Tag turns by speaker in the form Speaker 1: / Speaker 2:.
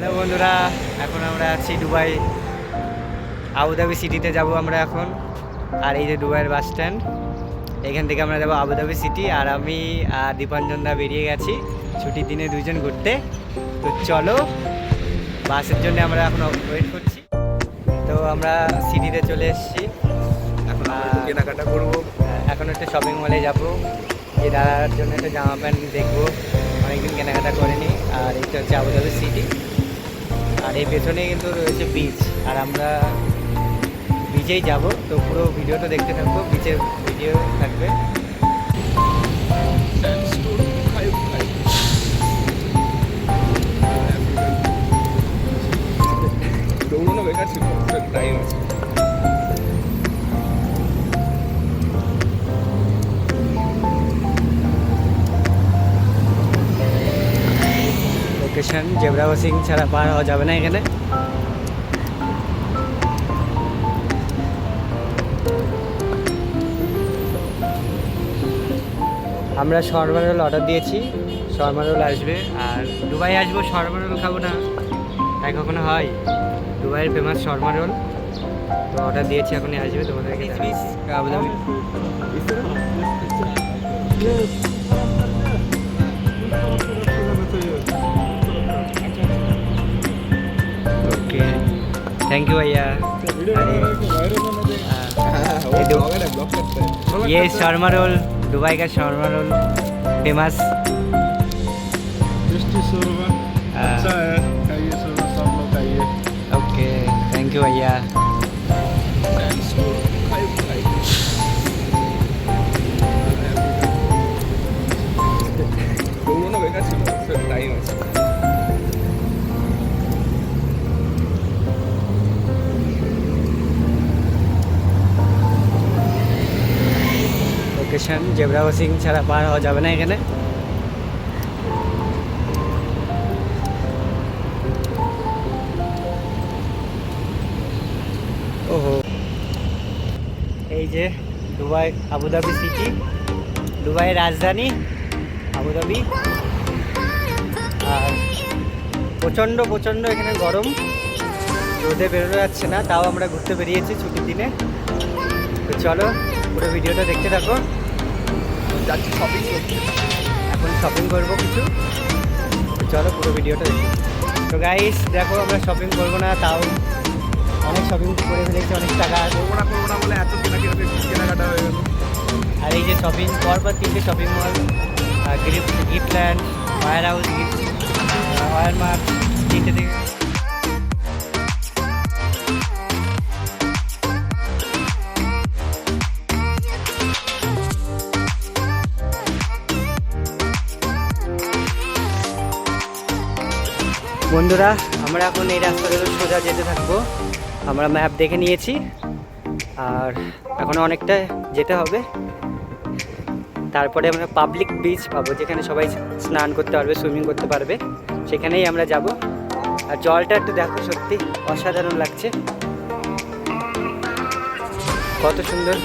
Speaker 1: Hello বন্ধুরা, এখন আমরা আছি দুবাই আবুধাবি সিটিতে যাব আমরা এখন। আর এই যে দুবাইয়ের বাস স্ট্যান্ড, এখান থেকে আমরা যাবো আবুধাবি সিটি। আর আমি আর দীপাঞ্জন দা বেরিয়ে গেছি ছুটির দিনে দুইজন ঘুরতে। তো চলো, বাসের জন্য আমরা এখন ওয়েট করছি। তো আমরা সিটিতে চলে এসেছি, এখন কেনাকাটা করবো। এখন একটা শপিং মলে যাবো, যে দাদার জন্য একটা জামা প্যান্ট দেখবো, অনেকদিন কেনাকাটা করিনি। আর এটা হচ্ছে আবুধাবি সিটি, আর এই পেছনে কিন্তু রয়েছে বিচ, আর আমরা বিচেই যাব। তো পুরো ভিডিওটা দেখতে থাকবো, বিচের ভিডিও থাকবে।
Speaker 2: দৌড়ানো বেকার ছিল, টাইম আছে।
Speaker 1: লোকেশন জেব্রা ক্রসিং ছাড়া পার হওয়া যাবে না এখানে। আমরা শর্মা রোল অর্ডার দিয়েছি, শর্মা রোল আসবে। আর দুবাই আসবো, শর্মা রোল খাবো না, তাই কখনো হয়? দুবাইয়ের ফেমাস শর্মা রোল, তো অর্ডার দিয়েছি, এখনই আসবে। তোমাদেরকে আবুধাবি ओके, थैंक यू भैया। ये शर्मा रोल, दुबई का शर्मा रोल फेमस।
Speaker 2: अच्छा है, खाइए शोरमा, सब लोग खाइए।
Speaker 1: ओके, थैंक यू भैया।
Speaker 2: দৌড়ানো বেকার ছিল, টাইম আছে।
Speaker 1: লোকেশন জেব্রা ক্রসিং ছাড়া পার হওয়া যাবে না এখানে। ওহো, এই যে দুবাই আবুধাবি সিটি, দুবাইয়ের রাজধানী আবুধাবি। আর প্রচণ্ড প্রচণ্ড এখানে গরম, রোদে বেরোনো যাচ্ছে না, তাও আমরা ঘুরতে বেরিয়েছি ছুটির দিনে। তো চলো, পুরো ভিডিওটা দেখতে থাকো।
Speaker 2: যাচ্ছি শপিং করতে,
Speaker 1: এখন শপিং করবো কিছু। তো চলো, পুরো ভিডিওটা দেখো। তো গাইস দেখো, আমরা শপিং করবো না, তাও অনেক শপিং করে ফেলেছি, অনেক টাকা।
Speaker 2: করবো না বলে এত কেনাকাটা হয়ে গেল।
Speaker 1: আর এই যে শপিং, পরপর 3টে shopping mall, Giftland, Ware House, Ware Mart, 3টে থেকে। বন্ধুরা, আমরা এখন এই রাস্তা ধরে সোজা যেতে থাকবো। আমরা ম্যাপ দেখে নিয়েছি, আর এখনও অনেকটা যেতে হবে। তারপরে আমরা পাবলিক বিচ পাবো, যেখানে সবাই স্নান করতে পারবে, সুইমিং করতে পারবে, সেখানেই আমরা যাব। আর জলটা একটু দেখো, সত্যি অসাধারণ লাগছে, কত সুন্দর।